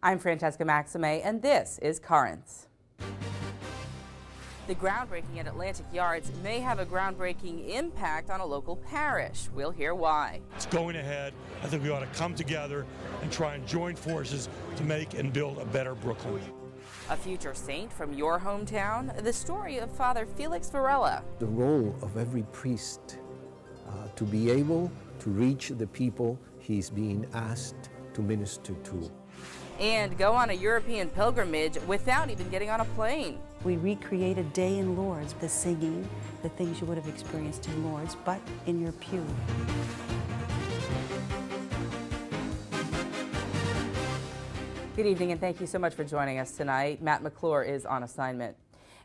I'm Francesca Maxime, and this is Currents. The groundbreaking at Atlantic Yards may have a groundbreaking impact on a local parish. We'll hear why. It's going ahead. I think we ought to come together and try and join forces to make and build a better Brooklyn. A future saint from your hometown, the story of Father Felix Varela. The role of every priest to be able to reach the people he's being asked to minister to. And go on a European pilgrimage without even getting on a plane. We recreate a day in Lourdes, the singing, the things you would have experienced in Lourdes, but in your pew. Good evening, and thank you so much for joining us tonight. Matt McClure is on assignment.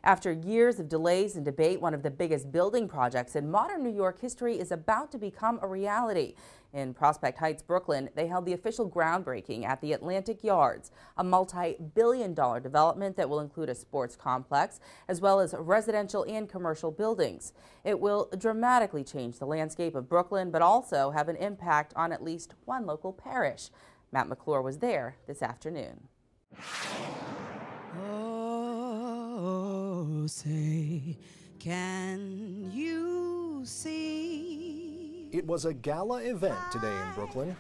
After years of delays and debate, one of the biggest building projects in modern New York history is about to become a reality. In Prospect Heights, Brooklyn, they held the official groundbreaking at the Atlantic Yards, a multi-billion-dollar development that will include a sports complex as well as residential and commercial buildings. It will dramatically change the landscape of Brooklyn, but also have an impact on at least one local parish. Matt McClure was there this afternoon. Oh, say, can you see? It was a gala event today in Brooklyn.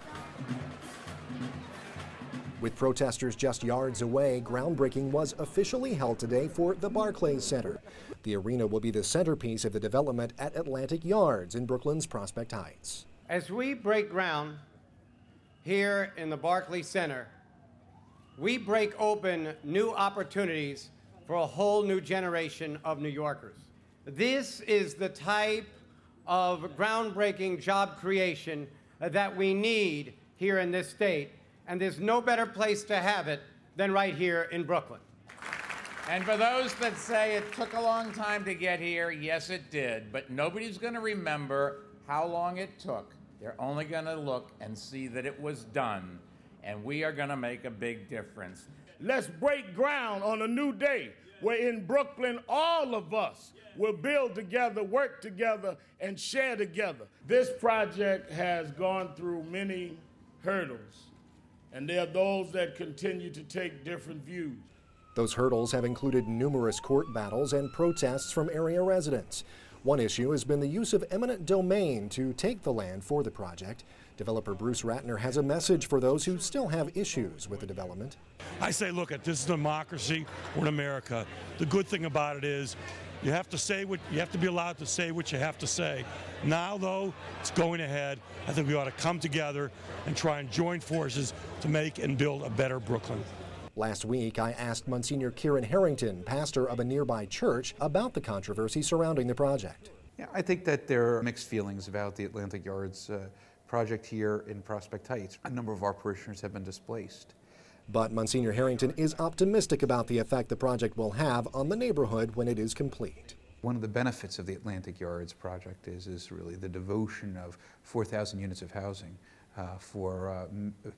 With protesters just yards away, groundbreaking was officially held today for the Barclays Center. The arena will be the centerpiece of the development at Atlantic Yards in Brooklyn's Prospect Heights. As we break ground here in the Barclays Center, we break open new opportunities for a whole new generation of New Yorkers. This is the type of groundbreaking job creation that we need here in this state, and there's no better place to have it than right here in Brooklyn. And for those that say it took a long time to get here, yes, it did, but nobody's going to remember how long it took. They're only going to look and see that it was done, and we are going to make a big difference. Let's break ground on a new day where in Brooklyn all of us will build together, work together, and share together. This project has gone through many hurdles, and there are those that continue to take different views. Those hurdles have included numerous court battles and protests from area residents. One issue has been the use of eminent domain to take the land for the project. Developer Bruce Ratner has a message for those who still have issues with the development. I say, look, this is democracy. We're in America. The good thing about it is you have to be allowed to say what you have to say. Now, though, it's going ahead. I think we ought to come together and try and join forces to make and build a better Brooklyn. Last week, I asked Monsignor Kieran Harrington, pastor of a nearby church, about the controversy surrounding the project. Yeah, I think that there are mixed feelings about the Atlantic Yards project here in Prospect Heights. A number of our parishioners have been displaced. But Monsignor Harrington is optimistic about the effect the project will have on the neighborhood when it is complete. One of the benefits of the Atlantic Yards project is really the devotion of 4,000 units of housing for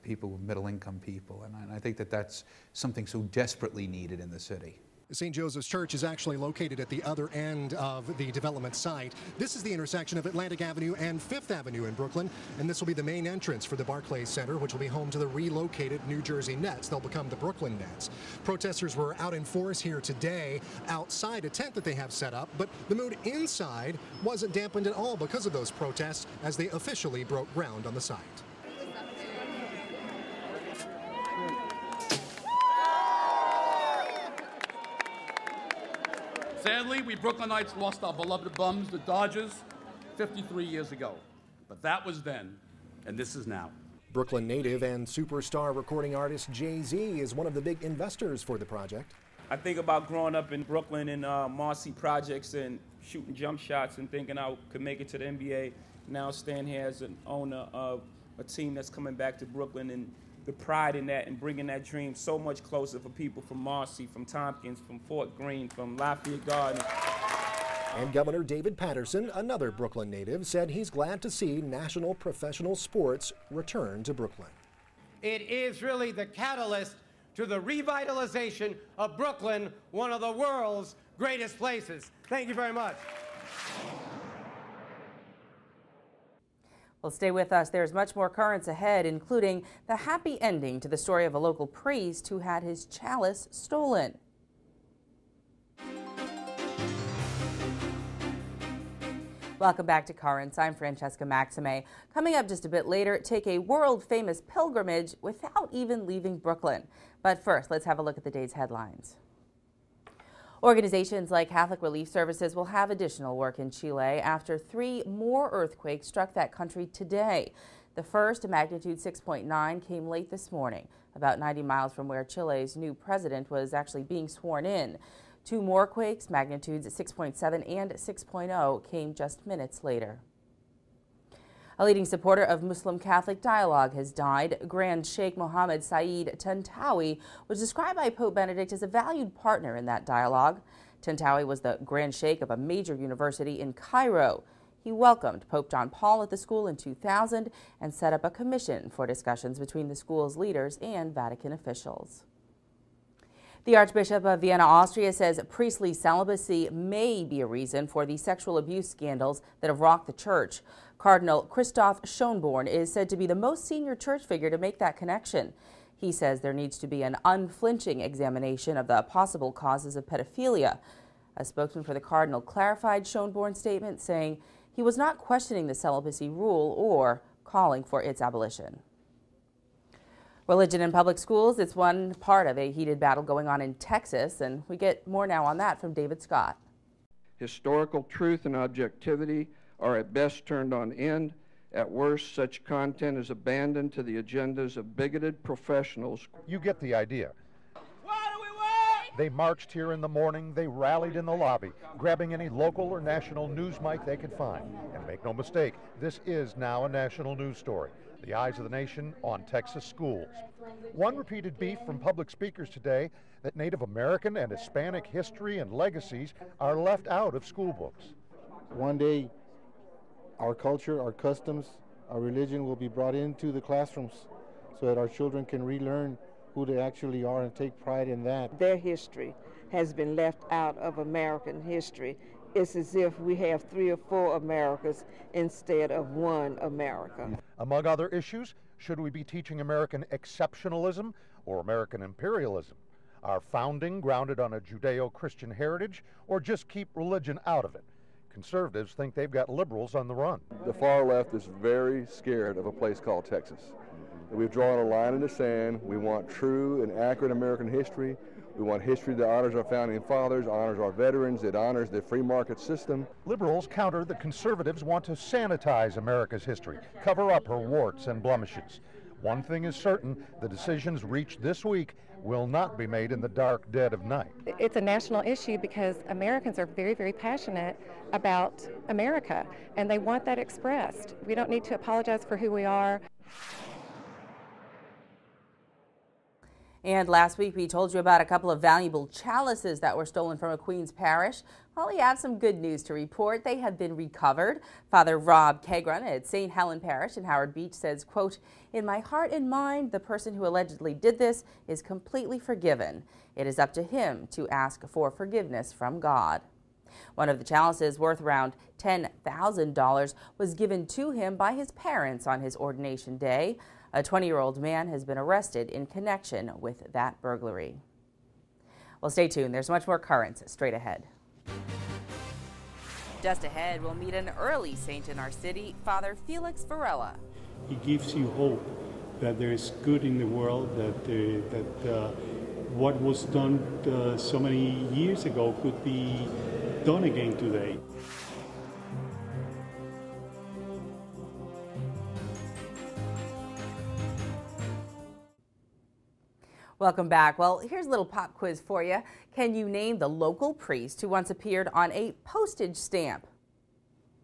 people, middle-income people, and I think that that's something so desperately needed in the city. St. Joseph's Church is actually located at the other end of the development site. This is the intersection of Atlantic Avenue and Fifth Avenue in Brooklyn, and this will be the main entrance for the Barclays Center, which will be home to the relocated New Jersey Nets. They'll become the Brooklyn Nets. Protesters were out in force here today outside a tent that they have set up, but the mood inside wasn't dampened at all because of those protests as they officially broke ground on the site. Sadly, we Brooklynites lost our beloved bums, the Dodgers, 53 years ago. But that was then, and this is now. Brooklyn native and superstar recording artist Jay-Z is one of the big investors for the project. I think about growing up in Brooklyn in Marcy projects and shooting jump shots and thinking I could make it to the NBA. Now stand here as an owner of a team that's coming back to Brooklyn, and the pride in that and bringing that dream so much closer for people from Marcy, from Tompkins, from Fort Greene, from Lafayette Garden. And Governor David Patterson, another Brooklyn native, said he's glad to see national professional sports return to Brooklyn. It is really the catalyst to the revitalization of Brooklyn, one of the world's greatest places. Thank you very much. Well, stay with us. There's much more currents ahead, including the happy ending to the story of a local priest who had his chalice stolen. Welcome back to Currents. I'm Francesca Maxime. Coming up just a bit later, take a world-famous pilgrimage without even leaving Brooklyn. But first, let's have a look at the day's headlines. Organizations like Catholic Relief Services will have additional work in Chile after 3 more earthquakes struck that country today. The first, a magnitude 6.9, came late this morning, about 90 miles from where Chile's new president was actually being sworn in. 2 more quakes, magnitudes 6.7 and 6.0, came just minutes later. A leading supporter of Muslim-Catholic dialogue has died. Grand Sheikh Mohammed Saeed Tantawi was described by Pope Benedict as a valued partner in that dialogue. Tantawi was the Grand Sheikh of a major university in Cairo. He welcomed Pope John Paul at the school in 2000 and set up a commission for discussions between the school's leaders and Vatican officials. The Archbishop of Vienna, Austria, says priestly celibacy may be a reason for the sexual abuse scandals that have rocked the church. Cardinal Christoph Schönborn is said to be the most senior church figure to make that connection. He says there needs to be an unflinching examination of the possible causes of pedophilia. A spokesman for the cardinal clarified Schönborn's statement, saying he was not questioning the celibacy rule or calling for its abolition. Religion in public schools, it's one part of a heated battle going on in Texas, and we get more now on that from David Scott. Historical truth and objectivity are at best turned on end. At worst, such content is abandoned to the agendas of bigoted professionals. You get the idea. They marched here in the morning, they rallied in the lobby, grabbing any local or national news mic they could find. And make no mistake, this is now a national news story. The eyes of the nation on Texas schools. One repeated beef from public speakers today that Native American and Hispanic history and legacies are left out of school books. One day, our culture, our customs, our religion will be brought into the classrooms so that our children can relearn who they actually are and take pride in that. Their history has been left out of American history. It's as if we have 3 or 4 Americas instead of one America. Among other issues, should we be teaching American exceptionalism or American imperialism? Our founding grounded on a Judeo-Christian heritage, or just keep religion out of it? Conservatives think they've got liberals on the run. The far left is very scared of a place called Texas. We've drawn a line in the sand. We want true and accurate American history. We want history that honors our founding fathers, honors our veterans, that honors the free market system. Liberals counter that conservatives want to sanitize America's history, cover up her warts and blemishes. One thing is certain, the decisions reached this week will not be made in the dark dead of night. It's a national issue because Americans are very, very passionate about America, and they want that expressed. We don't need to apologize for who we are. And last week we told you about a couple of valuable chalices that were stolen from a Queens parish. Well, we have some good news to report. They have been recovered. Father Rob Kegron at St. Helen Parish in Howard Beach says, quote, "In my heart and mind, the person who allegedly did this is completely forgiven. It is up to him to ask for forgiveness from God." One of the chalices, worth around $10,000, was given to him by his parents on his ordination day. A 20-year-old man has been arrested in connection with that burglary. Well, stay tuned. There's much more currents straight ahead. Just ahead, we'll meet an early saint in our city, Father Felix Varela. He gives you hope that there is good in the world, that what was done so many years ago could be done again today. Welcome back. Well, here's a little pop quiz for you. Can you name the local priest who once appeared on a postage stamp?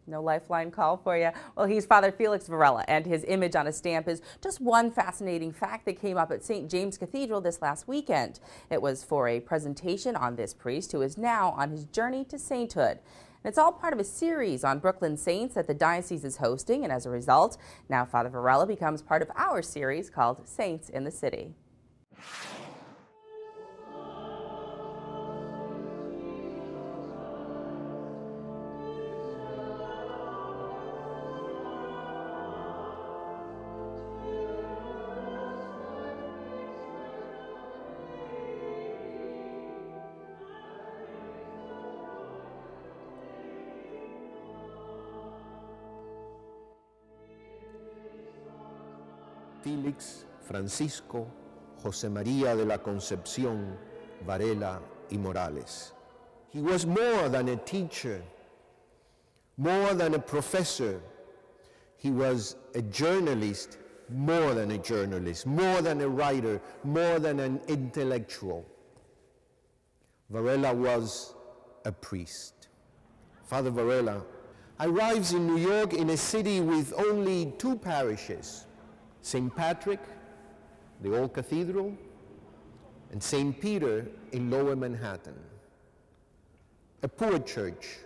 No lifeline call for you? Well, he's Father Felix Varela, and his image on a stamp is just one fascinating fact that came up at St. James Cathedral this last weekend. It was for a presentation on this priest who is now on his journey to sainthood. And it's all part of a series on Brooklyn saints that the diocese is hosting, and as a result, now Father Varela becomes part of our series called Saints in the City. Felix Francisco José María de la Concepción Varela y Morales. He was more than a teacher, more than a professor. He was a journalist, more than a journalist, more than a writer, more than an intellectual. Varela was a priest. Father Varela arrives in New York in a city with only 2 parishes, St. Patrick, the old cathedral, and St. Peter in Lower Manhattan. A poor church,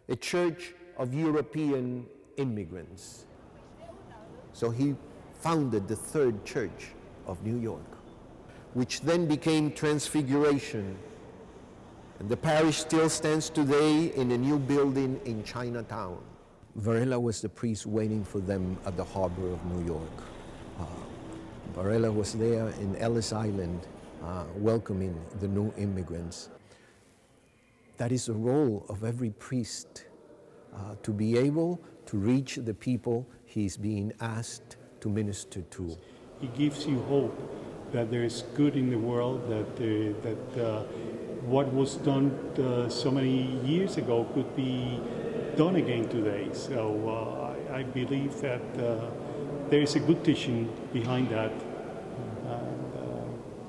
a church of European immigrants. So he founded the 3rd Church of New York, which then became Transfiguration. And the parish still stands today in a new building in Chinatown. Varela was the priest waiting for them at the harbor of New York. Varela was there in Ellis Island welcoming the new immigrants. That is the role of every priest, to be able to reach the people he's being asked to minister to. He gives you hope that there is good in the world, that what was done so many years ago could be done again today. So I believe that there is a good teaching behind that.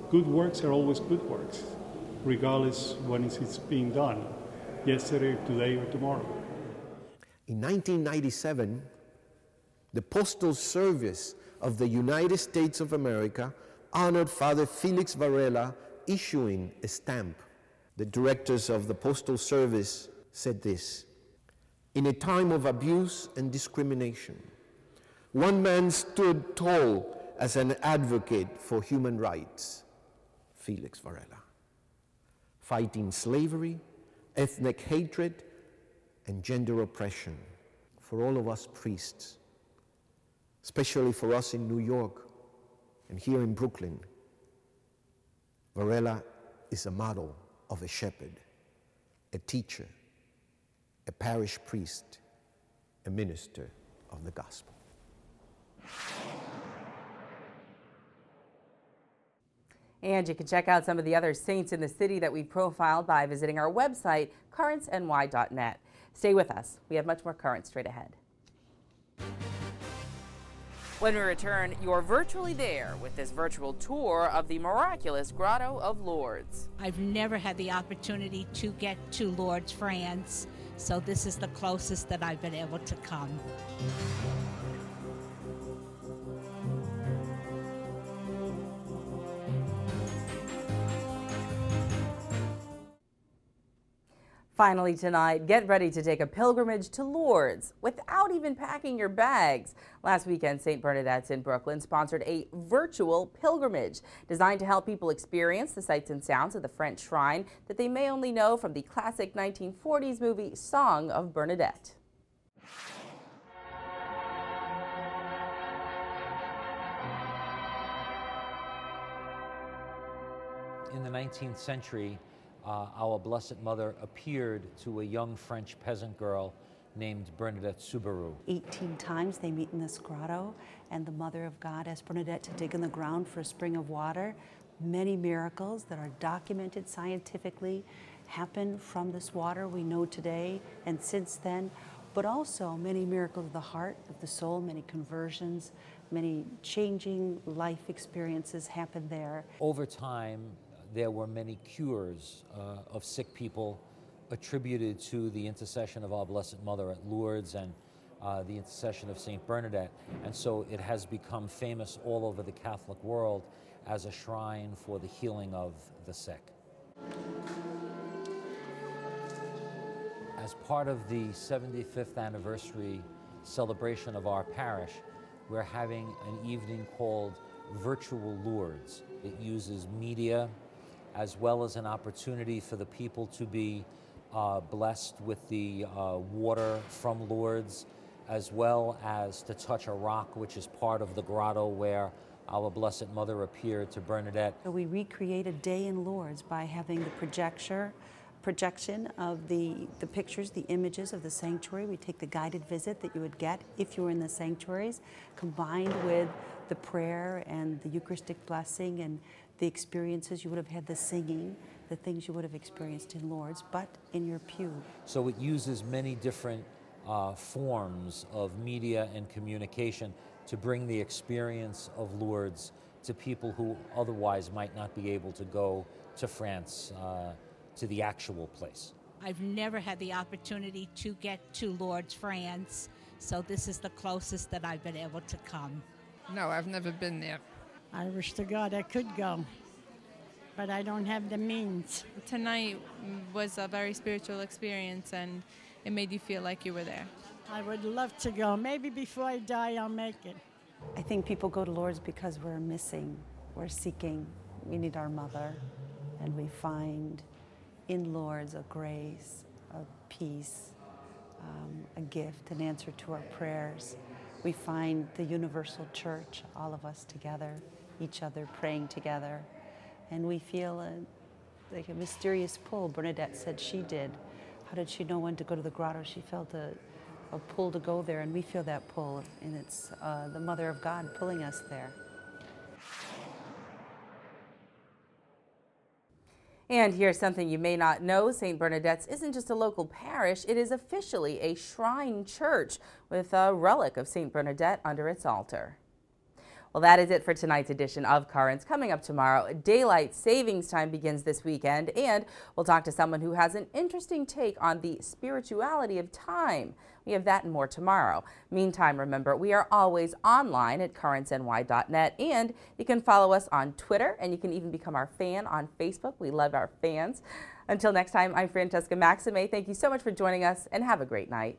Good works are always good works, regardless when it's being done, yesterday, today, or tomorrow. In 1997, the Postal Service of the United States of America honored Father Felix Varela issuing a stamp. The directors of the Postal Service said this: "In a time of abuse and discrimination, one man stood tall as an advocate for human rights, Felix Varela, fighting slavery, ethnic hatred, and gender oppression. For all of us priests, especially for us in New York and here in Brooklyn, Varela is a model of a shepherd, a teacher, a parish priest, a minister of the gospel." And you can check out some of the other saints in the city that we profiled by visiting our website, currentsny.net. Stay with us. We have much more Currents straight ahead. When we return, you're virtually there with this virtual tour of the miraculous Grotto of Lourdes. I've never had the opportunity to get to Lourdes, France, so this is the closest that I've been able to come. Finally tonight, get ready to take a pilgrimage to Lourdes without even packing your bags. Last weekend, St. Bernadette's in Brooklyn sponsored a virtual pilgrimage designed to help people experience the sights and sounds of the French shrine that they may only know from the classic 1940s movie Song of Bernadette. In the 19th century, our Blessed Mother appeared to a young French peasant girl named Bernadette Soubirous. 18 times they meet in this grotto, and the Mother of God asked Bernadette to dig in the ground for a spring of water. Many miracles that are documented scientifically happen from this water we know today and since then, but also many miracles of the heart, of the soul, many conversions, many changing life experiences happen there. Over time, there were many cures of sick people attributed to the intercession of our Blessed Mother at Lourdes and the intercession of St. Bernadette. And so it has become famous all over the Catholic world as a shrine for the healing of the sick. As part of the 75th anniversary celebration of our parish, we're having an evening called Virtual Lourdes. It uses media as well as an opportunity for the people to be blessed with the water from Lourdes, as well as to touch a rock, which is part of the grotto where our Blessed Mother appeared to Bernadette. So we recreate a day in Lourdes by having the projection of the pictures, the images of the sanctuary. We take the guided visit that you would get if you were in the sanctuaries, combined with the prayer and the Eucharistic blessing and the experiences you would have had, the singing, the things you would have experienced in Lourdes, but in your pew. So it uses many different forms of media and communication to bring the experience of Lourdes to people who otherwise might not be able to go to France, to the actual place. I've never had the opportunity to get to Lourdes, France, so this is the closest that I've been able to come. No, I've never been there. I wish to God I could go, but I don't have the means. Tonight was a very spiritual experience, and it made you feel like you were there. I would love to go. Maybe before I die, I'll make it. I think people go to Lourdes because we're missing, we're seeking, we need our mother, and we find in Lourdes a grace, a peace, a gift, an answer to our prayers. We find the universal church, all of us together, each other praying together, and we feel like a mysterious pull. Bernadette said she did. How did she know when to go to the grotto? She felt a pull to go there, and we feel that pull, and it's the Mother of God pulling us there. And here's something you may not know. St. Bernadette's isn't just a local parish, it is officially a shrine church with a relic of St. Bernadette under its altar. Well, that is it for tonight's edition of Currents. Coming up tomorrow, daylight savings time begins this weekend, and we'll talk to someone who has an interesting take on the spirituality of time. We have that and more tomorrow. Meantime, remember, we are always online at currentsny.net, and you can follow us on Twitter, and you can even become our fan on Facebook. We love our fans. Until next time, I'm Francesca Maxime. Thank you so much for joining us, and have a great night.